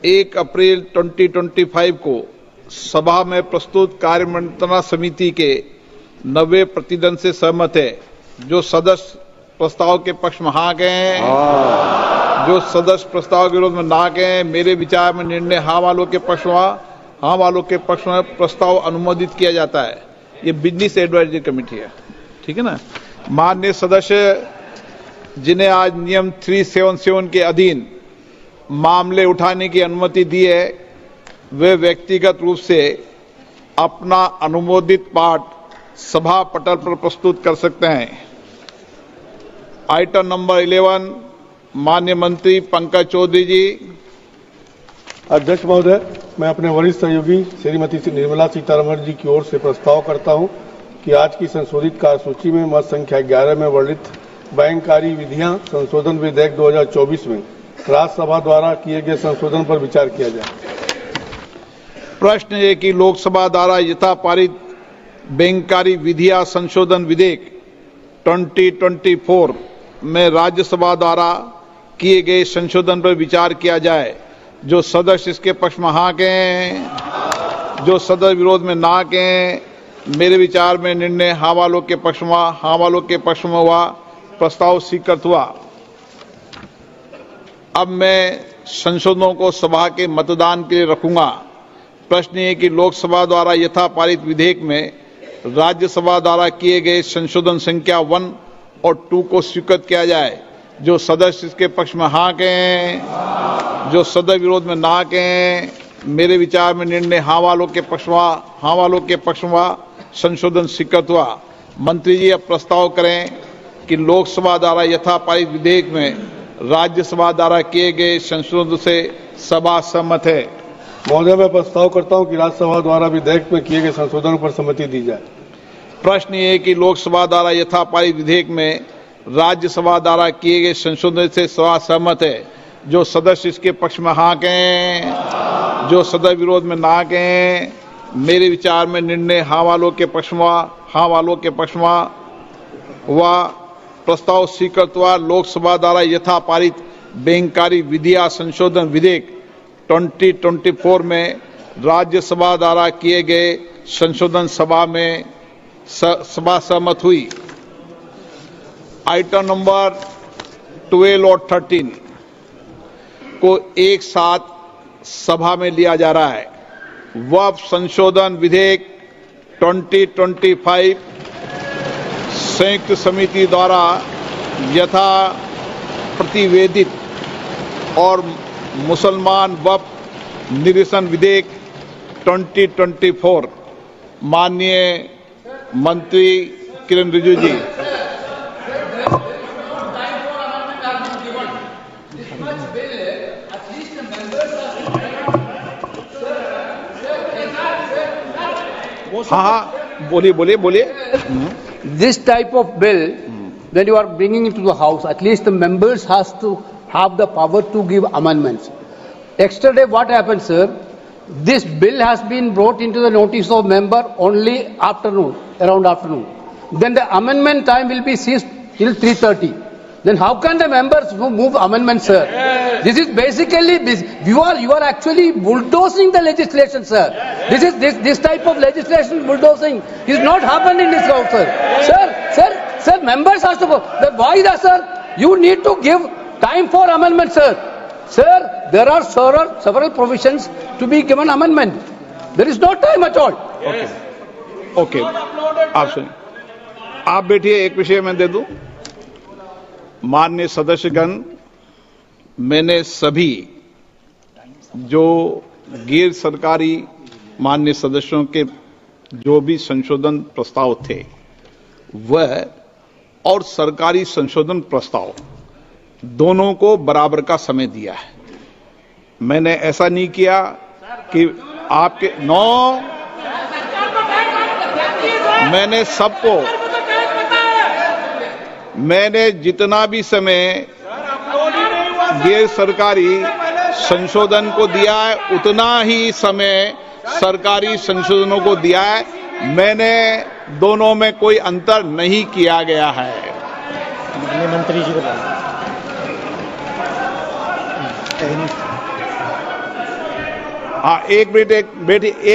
1 अप्रैल 2025 को सभा में प्रस्तुत कार्यमंत्रणा समिति के 90% से सहमत है। जो सदस्य प्रस्ताव के पक्ष में हाँ कहें, जो सदस्य प्रस्ताव के विरोध में ना कहें, मेरे विचार में निर्णय हाँ वालों के पक्ष में हाँ वालों के पक्ष में प्रस्ताव अनुमोदित किया जाता है। ये बिजनेस एडवाइजरी कमेटी है, ठीक है ना। माननीय सदस्य जिन्हें आज नियम 377 के अधीन मामले उठाने की अनुमति दी है, वे व्यक्तिगत रूप से अपना अनुमोदित पाठ सभा पटल पर प्रस्तुत कर सकते हैं। आइटम नंबर 11, माननीय मंत्री पंकज चौधरी जी। अध्यक्ष महोदय, मैं अपने वरिष्ठ सहयोगी श्रीमती निर्मला सीतारमण जी की ओर से प्रस्ताव करता हूं कि आज की संशोधित कार्यसूची में मत संख्या 11 में वर्णित बैंककारी विधियां संशोधन विधेयक 2024 में राज्यसभा द्वारा किए गए संशोधन पर विचार किया जाए। प्रश्न है कि लोकसभा द्वारा यथा पारित बैंककारी विधियां संशोधन विधेयक 2024 में राज्यसभा द्वारा किए गए संशोधन पर विचार किया जाए। जो सदस्य इसके पक्ष में हाँ कहें, जो सदस्य विरोध में ना कहें, मेरे विचार में निर्णय हाँ वालों के पक्ष में हाँ वालों के पक्ष में हुआ। प्रस्ताव स्वीकृत हुआ। अब मैं संशोधनों को सभा के मतदान के लिए रखूंगा। प्रश्न है कि लोकसभा द्वारा यथा पारित विधेयक में राज्यसभा द्वारा किए गए संशोधन संख्या 1 और 2 को स्वीकृत किया जाए। जो सदस्य इसके पक्ष में हाँ कहें, जो सदस्य विरोध में ना कहें, मेरे विचार में निर्णय हाँ वालों के पक्ष में हाँ वालों के पक्ष में संशोधन स्वीकृत हुआ। मंत्री जी अब प्रस्ताव करें कि लोकसभा द्वारा यथा पारित विधेयक में राज्यसभा द्वारा किए गए संशोधन से सभा सहमत है। महोदय, मैं प्रस्ताव करता हूं कि राज्यसभा द्वारा विधेयक में किए गए संशोधन पर सहमति दी जाए। प्रश्न ये है कि लोकसभा द्वारा यथा पारित विधेयक में राज्यसभा द्वारा किए गए संशोधन से सभा सहमत है। जो सदस्य इसके पक्ष में हाँ कहें, जो सदस्य विरोध में ना कहें, मेरे विचार में निर्णय हाँ वालों के पक्ष में हाँ वालों के पक्ष में हुआ। प्रस्ताव स्वीकृत हुआ। लोकसभा द्वारा यथा पारित बैंककारी विधियां संशोधन विधेयक 2024 में राज्यसभा द्वारा किए गए संशोधन सभा सहमत हुई। आइटम नंबर 12 और 13 को एक साथ सभा में लिया जा रहा है। वक्फ संशोधन विधेयक 2025 संयुक्त समिति द्वारा यथा प्रतिवेदित और मुसलमान वक्फ निरसन विधेयक 2024। माननीय मंत्री किरण रिजिजू जी। हाँ, बोलिए। This type of bill, when you are bringing it to the house, at least the members has to have the power to give amendments. Yesterday, what happened, sir? This bill has been brought into the notice of member only around afternoon. Then the amendment time will be ceased till 3:30. Then how can the members move amendments, sir? This is basically you are actually bulldozing the legislation, sir. This type of legislation bulldozing is not happened in this house, sir. Sir, members has to go. Why that, sir? You need to give time for amendment, sir. Sir, there are several provisions to be given amendment. There is no time at all. Okay, आप सुनिए। आप बैठिए, एक विषय मैं दे दूं। माननीय सदस्यगण, मैंने सभी जो गैर सरकारी माननीय सदस्यों के जो भी संशोधन प्रस्ताव थे वह और सरकारी संशोधन प्रस्ताव दोनों को बराबर का समय दिया है। मैंने ऐसा नहीं किया कि आपके मैंने सबको मैंने जितना भी समय गैर सरकारी संशोधन को दिया है उतना ही समय सरकारी संशोधनों को दिया है। मैंने दोनों में कोई अंतर नहीं किया गया है। मंत्री जी को हाँ, एक मिनट, एक बेटी